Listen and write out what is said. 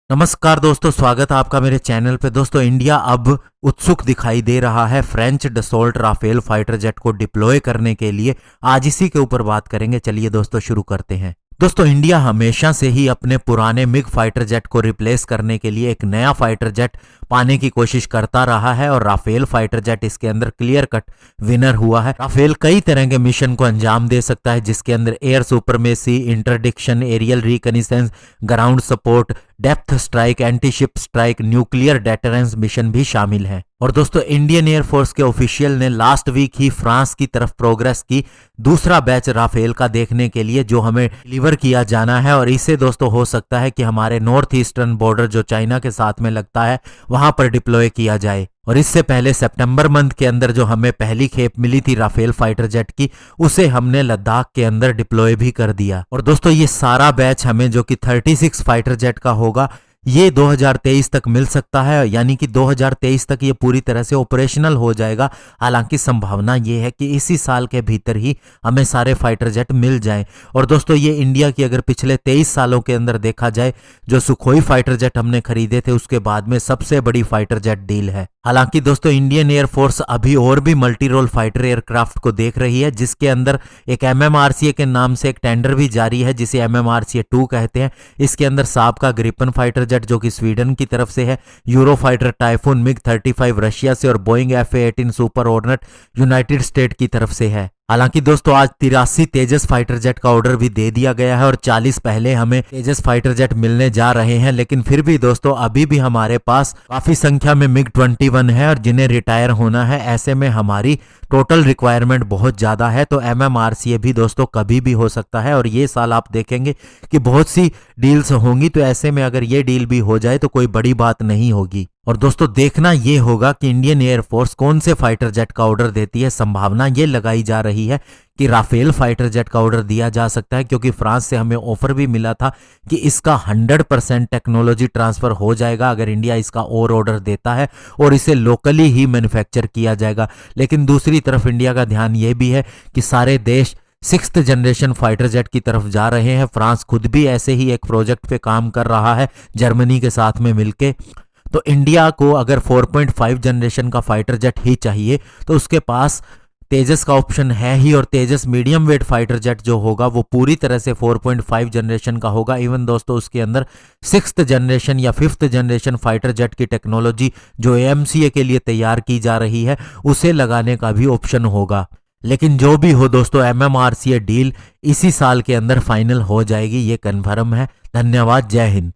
नमस्कार दोस्तों, स्वागत है आपका मेरे चैनल पे। दोस्तों, इंडिया अब उत्सुक दिखाई दे रहा है French Dassault Rafale fighter jet को डिप्लॉय करने के लिए। आज इसी के ऊपर बात करेंगे। चलिए दोस्तों शुरू करते हैं। दोस्तों, इंडिया हमेशा से ही अपने पुराने मिग फाइटर जेट को रिप्लेस करने के लिए एक नया फाइटर जेट पाने की कोशिश करता रहा है और राफेल फाइटर जेट इसके अंदर क्लियर कट विनर हुआ है। राफेल कई तरह के मिशन को अंजाम दे सकता है, जिसके अंदर air supremacy, interdiction, aerial reconnaissance, ground support, depth strike, anti ship strike, nuclear deterrence mission भी शामिल हैं। और दोस्तों, इंडियन एयरफोर्स के ऑफिशियल ने लास्ट वीक ही फ्रांस की तरफ प्रोग्रेस की दूसरा बैच राफेल का देखने के लिए, जो हमें डिलीवर किया जाना है। और इसे दोस्तों हो सकता है कि हमारे नॉर्थ ईस्टर्न बॉर्डर जो चाइना के साथ में लगता है वहां पर डिप्लॉय किया जाए। और इससे पहले सितंबर मंथ के अंदर जो हमें पहली खेप मिली थी राफेल फाइटर जेट की, उसे हमने लद्दाख के अंदर डिप्लॉय भी कर दिया। और दोस्तों, ये सारा बैच हमें जो कि 36 फाइटर जेट का होगा, ये 2023 तक मिल सकता है। यानी कि 2023 तक ये पूरी तरह से ऑपरेशनल हो जाएगा। हालांकि संभावना ये है कि इसी साल के भीतर ही हमें सारे फाइटर जेट मिल जाएं। और दोस्तों, ये इंडिया की अगर पिछले 23 सालों के अंदर देखा जाए, जो सुखोई फाइटर जेट हमने खरीदे थे उसके बाद में सबसे बड़ी फाइटर जेट डील है। हालांकि दोस्तों, इंडियन एयरफोर्स अभी और भी मल्टी रोल फाइटर एयरक्राफ्ट को देख रही है, जिसके अंदर एक MMRCA के नाम से एक टेंडर भी जारी है, जिसे MMRCA 2 कहते हैं। इसके अंदर साब का ग्रिपन फाइटर जेट जो कि स्वीडन की तरफ से है, euro fighter typhoon MiG 35 Russia से और Boeing FA-18 super hornet United state की तरफ से है। हालांकि दोस्तों, आज 83 तेजस फाइटर जेट का ऑर्डर भी दे दिया गया है और 40 पहले हमें तेजस फाइटर जेट मिलने जा रहे हैं। लेकिन फिर भी दोस्तों, अभी भी हमारे पास काफी संख्या में मिग 21 है और जिन्हें रिटायर होना है। ऐसे में हमारी टोटल रिक्वायरमेंट बहुत ज्यादा है। तो MMRCA भी दोस्तों कभी भी हो सकता है और ये साल आप देखेंगे कि बहुत सी डील्स होंगी। तो ऐसे में अगर ये डील भी हो जाए तो कोई बड़ी बात नहीं होगी। और दोस्तों, देखना यह होगा कि इंडियन एयरफोर्स कौन से फाइटर जेट का ऑर्डर देती है। संभावना ये लगाई जा रही है कि राफेल फाइटर जेट का ऑर्डर दिया जा सकता है, क्योंकि फ्रांस से हमें ऑफर भी मिला था कि इसका 100% टेक्नोलॉजी ट्रांसफर हो जाएगा अगर इंडिया इसका और ऑर्डर देता है, और इसे लोकली ही मैन्युफैक्चर किया जाएगा। लेकिन दूसरी तरफ इंडिया का ध्यान यह भी है कि सारे देश 6th जनरेशन फाइटर जेट की तरफ जा रहे हैं। फ्रांस खुद भी ऐसे ही एक प्रोजेक्ट पे काम कर रहा है जर्मनी के साथ में मिलके। तो इंडिया को अगर 4.5 जनरेशन का फाइटर जेट ही चाहिए तो उसके पास तेजस का ऑप्शन है ही, और तेजस मीडियम वेट फाइटर जेट जो होगा वो पूरी तरह से 4.5 जनरेशन का होगा। इवन दोस्तों, उसके अंदर 6th जनरेशन या 5th जनरेशन फाइटर जेट की टेक्नोलॉजी जो AMCA के लिए तैयार की जा रही है, उसे लगाने का भी ऑप्शन होगा। लेकिन जो भी हो दोस्तों, MMRCA डील इसी साल के अंदर फाइनल हो जाएगी, ये कन्फर्म है। धन्यवाद। जय हिंद।